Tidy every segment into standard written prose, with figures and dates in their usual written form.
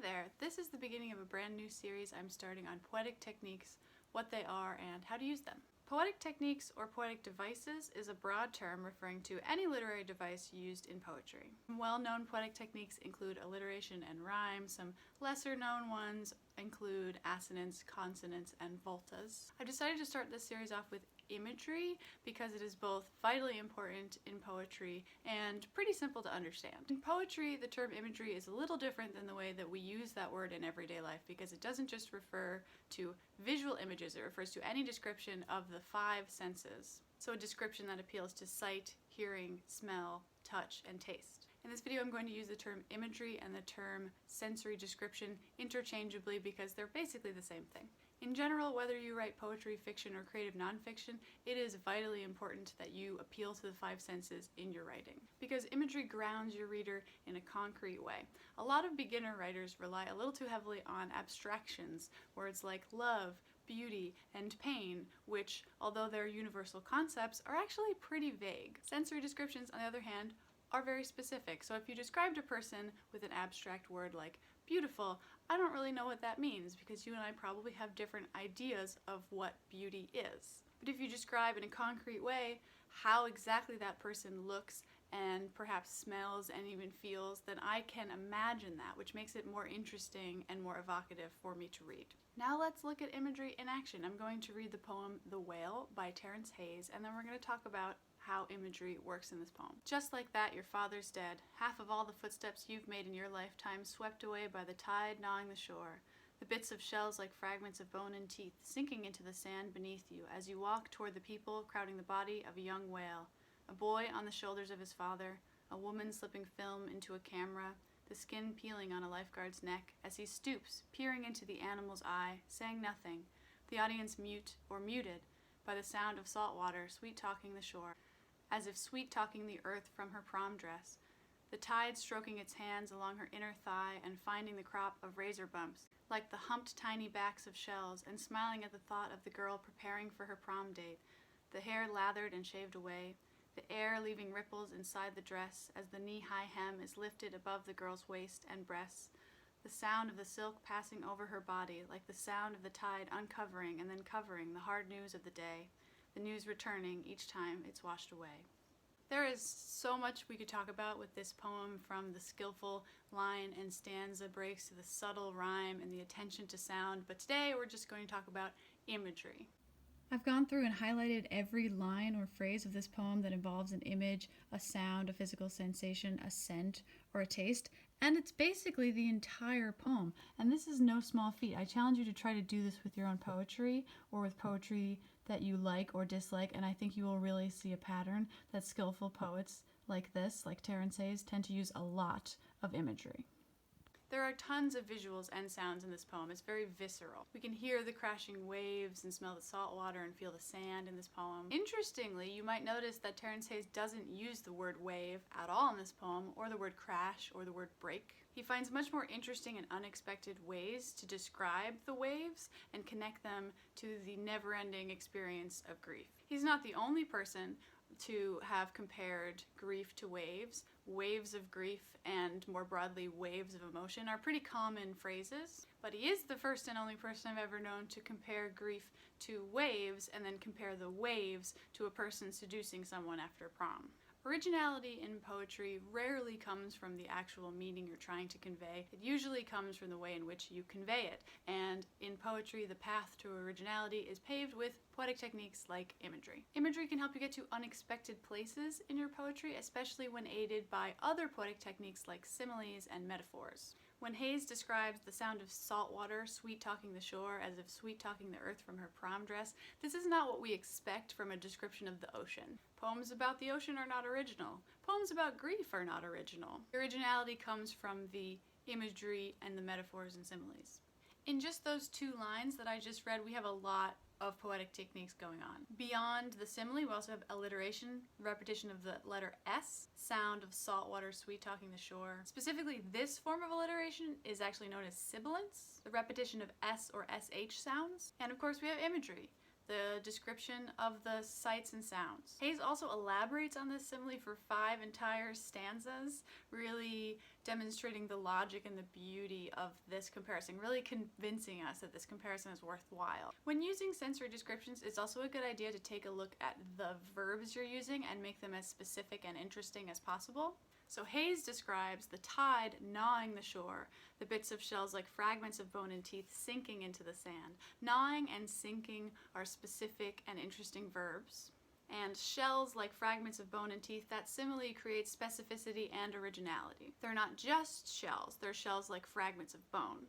there! This is the beginning of a brand new series I'm starting on poetic techniques, what they are, and how to use them. Poetic techniques or poetic devices is a broad term referring to any literary device used in poetry. Well-known poetic techniques include alliteration and rhyme. Some lesser-known ones include assonance, consonants, and voltas. I've decided to start this series off with imagery because it is both vitally important in poetry and pretty simple to understand. In poetry, the term imagery is a little different than the way that we use that word in everyday life because it doesn't just refer to visual images, it refers to any description of the five senses. So a description that appeals to sight, hearing, smell, touch, and taste. In this video I'm going to use the term imagery and the term sensory description interchangeably because they're basically the same thing. In general, whether you write poetry, fiction, or creative nonfiction, it is vitally important that you appeal to the five senses in your writing, because imagery grounds your reader in a concrete way. A lot of beginner writers rely a little too heavily on abstractions, words like love, beauty, and pain, which, although they're universal concepts, are actually pretty vague. Sensory descriptions, on the other hand, are very specific. So if you described a person with an abstract word like beautiful, I don't really know what that means because you and I probably have different ideas of what beauty is. But if you describe in a concrete way how exactly that person looks and perhaps smells and even feels, then I can imagine that, which makes it more interesting and more evocative for me to read. Now let's look at imagery in action. I'm going to read the poem The Whale by Terence Hayes, and then we're going to talk about how imagery works in this poem. Just like that, your father's dead. Half of all the footsteps you've made in your lifetime swept away by the tide gnawing the shore. The bits of shells like fragments of bone and teeth sinking into the sand beneath you as you walk toward the people crowding the body of a young whale. A boy on the shoulders of his father, a woman slipping film into a camera, the skin peeling on a lifeguard's neck as he stoops, peering into the animal's eye, saying nothing, the audience mute or muted by the sound of salt water sweet-talking the shore, as if sweet-talking the earth from her prom dress, the tide stroking its hands along her inner thigh and finding the crop of razor bumps, like the humped tiny backs of shells, and smiling at the thought of the girl preparing for her prom date, the hair lathered and shaved away, the air leaving ripples inside the dress as the knee-high hem is lifted above the girl's waist and breasts, the sound of the silk passing over her body like the sound of the tide uncovering and then covering the hard news of the day, the news returning each time it's washed away. There is so much we could talk about with this poem, from the skillful line and stanza breaks to the subtle rhyme and the attention to sound, but today we're just going to talk about imagery. I've gone through and highlighted every line or phrase of this poem that involves an image, a sound, a physical sensation, a scent, or a taste, and it's basically the entire poem. And this is no small feat. I challenge you to try to do this with your own poetry or with poetry that you like or dislike, and I think you will really see a pattern that skillful poets like this, like Terence Hayes, tend to use a lot of imagery. There are tons of visuals and sounds in this poem. It's very visceral. We can hear the crashing waves and smell the salt water and feel the sand in this poem. Interestingly, you might notice that Terence Hayes doesn't use the word wave at all in this poem, or the word crash, or the word break. He finds much more interesting and unexpected ways to describe the waves and connect them to the never-ending experience of grief. He's not the only person to have compared grief to waves. Waves of grief and, more broadly, waves of emotion are pretty common phrases, but he is the first and only person I've ever known to compare grief to waves and then compare the waves to a person seducing someone after prom. Originality in poetry rarely comes from the actual meaning you're trying to convey. It usually comes from the way in which you convey it. And in poetry, the path to originality is paved with poetic techniques like imagery. Imagery can help you get to unexpected places in your poetry, especially when aided by other poetic techniques like similes and metaphors. When Hayes describes the sound of salt water sweet-talking the shore as if sweet-talking the earth from her prom dress, this is not what we expect from a description of the ocean. Poems about the ocean are not original. Poems about grief are not original. The originality comes from the imagery and the metaphors and similes. In just those two lines that I just read, we have a lot of poetic techniques going on. Beyond the simile, we also have alliteration, repetition of the letter S, sound of salt water sweet-talking the shore. Specifically, this form of alliteration is actually known as sibilance, the repetition of S or SH sounds. And of course, we have imagery, the description of the sights and sounds. Hayes also elaborates on this simile for 5 entire stanzas, really demonstrating the logic and the beauty of this comparison, really convincing us that this comparison is worthwhile. When using sensory descriptions, it's also a good idea to take a look at the verbs you're using and make them as specific and interesting as possible. So Hayes describes the tide gnawing the shore, the bits of shells like fragments of bone and teeth sinking into the sand. Gnawing and sinking are specific and interesting verbs. And shells like fragments of bone and teeth, that simile creates specificity and originality. They're not just shells, they're shells like fragments of bone.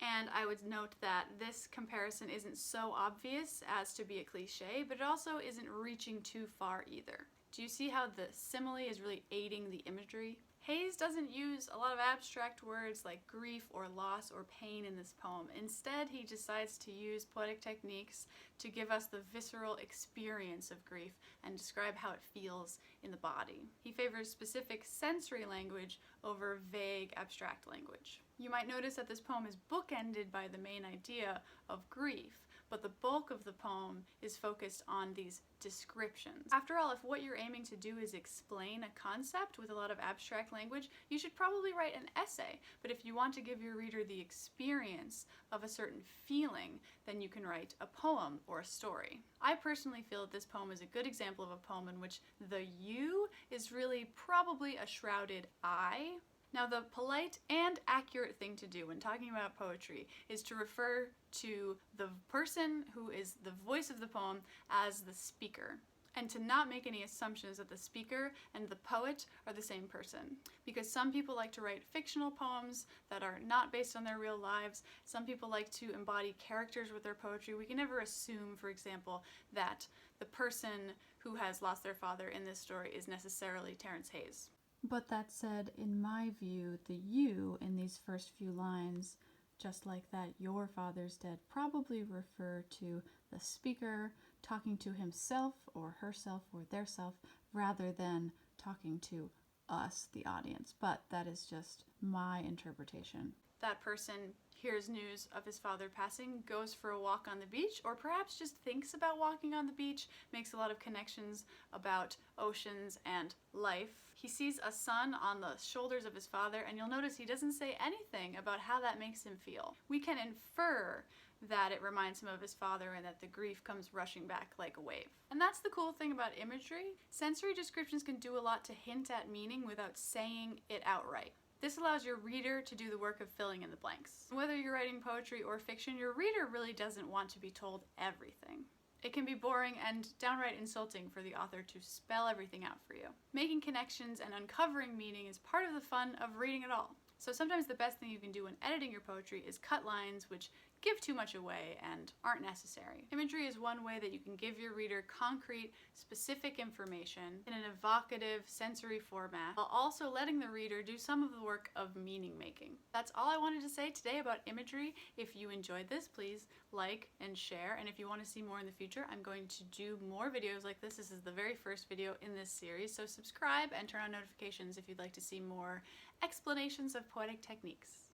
And I would note that this comparison isn't so obvious as to be a cliche, but it also isn't reaching too far either. Do you see how the simile is really aiding the imagery? Hayes doesn't use a lot of abstract words like grief or loss or pain in this poem. Instead, he decides to use poetic techniques to give us the visceral experience of grief and describe how it feels in the body. He favors specific sensory language over vague abstract language. You might notice that this poem is bookended by the main idea of grief, but the bulk of the poem is focused on these descriptions. After all, if what you're aiming to do is explain a concept with a lot of abstract language, you should probably write an essay. But if you want to give your reader the experience of a certain feeling, then you can write a poem or a story. I personally feel that this poem is a good example of a poem in which the you is really probably a shrouded I. Now, the polite and accurate thing to do when talking about poetry is to refer to the person who is the voice of the poem as the speaker, and to not make any assumptions that the speaker and the poet are the same person. Because some people like to write fictional poems that are not based on their real lives. Some people like to embody characters with their poetry. We can never assume, for example, that the person who has lost their father in this story is necessarily Terence Hayes. But that said, in my view, the you in these first few lines, just like that your father's dead, probably refer to the speaker talking to himself or herself or their self rather than talking to us, the audience. But that is just my interpretation. That person hears news of his father passing, goes for a walk on the beach, or perhaps just thinks about walking on the beach, makes a lot of connections about oceans and life. He sees a son on the shoulders of his father, and you'll notice he doesn't say anything about how that makes him feel. We can infer that it reminds him of his father and that the grief comes rushing back like a wave. And that's the cool thing about imagery. Sensory descriptions can do a lot to hint at meaning without saying it outright. This allows your reader to do the work of filling in the blanks. Whether you're writing poetry or fiction, your reader really doesn't want to be told everything. It can be boring and downright insulting for the author to spell everything out for you. Making connections and uncovering meaning is part of the fun of reading it all. So sometimes the best thing you can do when editing your poetry is cut lines which give too much away and aren't necessary. Imagery is one way that you can give your reader concrete, specific information in an evocative, sensory format, while also letting the reader do some of the work of meaning making. That's all I wanted to say today about imagery. If you enjoyed this, please like and share, and if you want to see more in the future, I'm going to do more videos like this. This is the very first video in this series, so subscribe and turn on notifications if you'd like to see more explanations of poetic techniques.